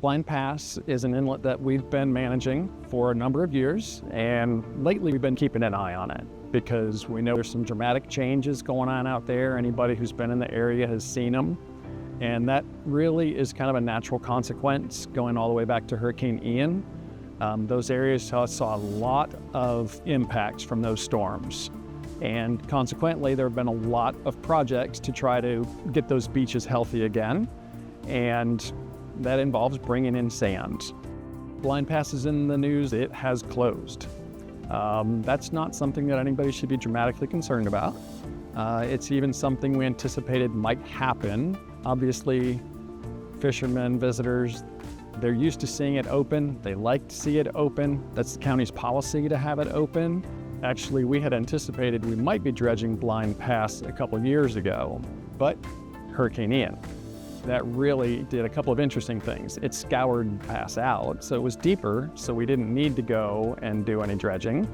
Blind Pass is an inlet that we've been managing for a number of years, and lately we've been keeping an eye on it because we know there's some dramatic changes going on out there. Anybody who's been in the area has seen them, and that really is kind of a natural consequence going all the way back to Hurricane Ian. Those areas saw a lot of impacts from those storms, and consequently there have been a lot of projects to try to get those beaches healthy again, and that involves bringing in sand. Blind Pass is in the news. It has closed. That's not something that anybody should be dramatically concerned about. It's even something we anticipated might happen. Obviously, fishermen, visitors, they're used to seeing it open. They like to see it open. That's the county's policy to have it open. Actually, we had anticipated we might be dredging Blind Pass a couple of years ago, but Hurricane Ian. That really did a couple of interesting things. It scoured Pass out, so it was deeper, so we didn't need to go and do any dredging.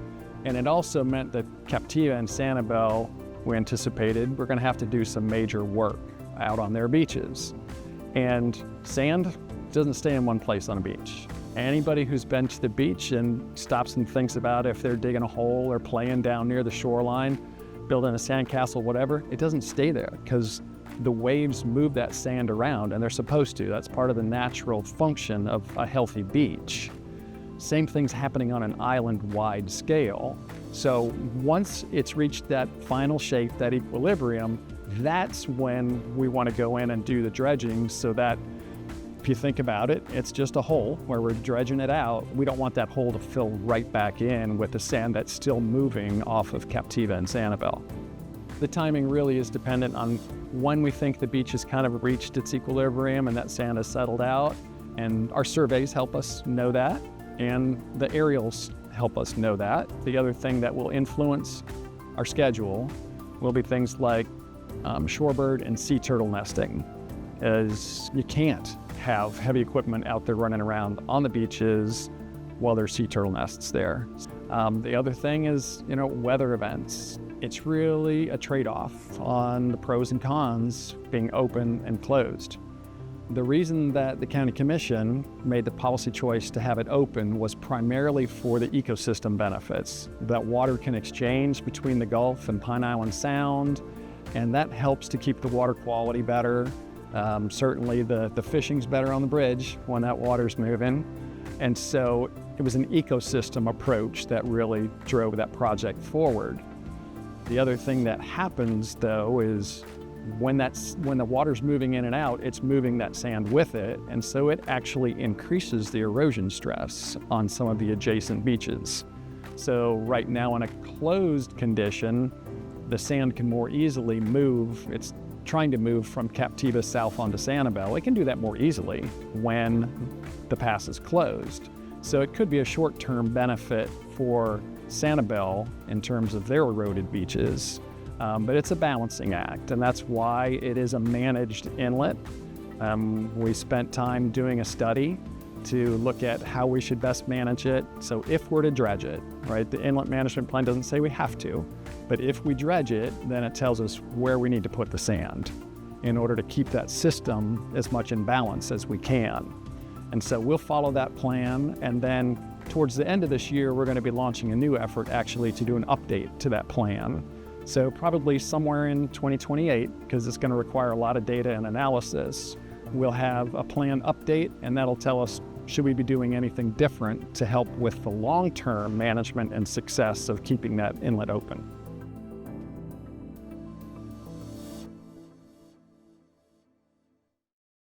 And it also meant that Captiva and Sanibel, we anticipated, were gonna have to do some major work out on their beaches. And sand doesn't stay in one place on a beach. Anybody who's been to the beach and stops and thinks about if they're digging a hole or playing down near the shoreline, building a sandcastle, whatever, it doesn't stay there because the waves move that sand around, and they're supposed to. That's part of the natural function of a healthy beach. Same thing's happening on an island-wide scale. So once it's reached that final shape, that equilibrium, that's when we want to go in and do the dredging so that, if you think about it, it's just a hole where we're dredging it out. We don't want that hole to fill right back in with the sand that's still moving off of Captiva and Sanibel. The timing really is dependent on when we think the beach has kind of reached its equilibrium and that sand has settled out, and our surveys help us know that, and the aerials help us know that. The other thing that will influence our schedule will be things like shorebird and sea turtle nesting, as you can't have heavy equipment out there running around on the beaches while there's sea turtle nests there. The other thing is, weather events. It's really a trade-off on the pros and cons being open and closed. The reason that the County Commission made the policy choice to have it open was primarily for the ecosystem benefits. That water can exchange between the Gulf and Pine Island Sound, and that helps to keep the water quality better. Certainly the fishing's better on the bridge when that water's moving. And so it was an ecosystem approach that really drove that project forward. The other thing that happens, though, is when the water's moving in and out, it's moving that sand with it, and so it actually increases the erosion stress on some of the adjacent beaches. So right now in a closed condition, the sand can more easily move. It's trying to move from Captiva south onto Sanibel. It can do that more easily when the pass is closed. So it could be a short-term benefit for Sanibel in terms of their eroded beaches, but it's a balancing act, and that's why it is a managed inlet. We spent time doing a study to look at how we should best manage it. So if we're to dredge it, right, the inlet management plan doesn't say we have to, but if we dredge it, then it tells us where we need to put the sand in order to keep that system as much in balance as we can. And so we'll follow that plan, and then towards the end of this year, we're going to be launching a new effort actually to do an update to that plan. So probably somewhere in 2028, because it's going to require a lot of data and analysis, we'll have a plan update, and that'll tell us should we be doing anything different to help with the long-term management and success of keeping that inlet open.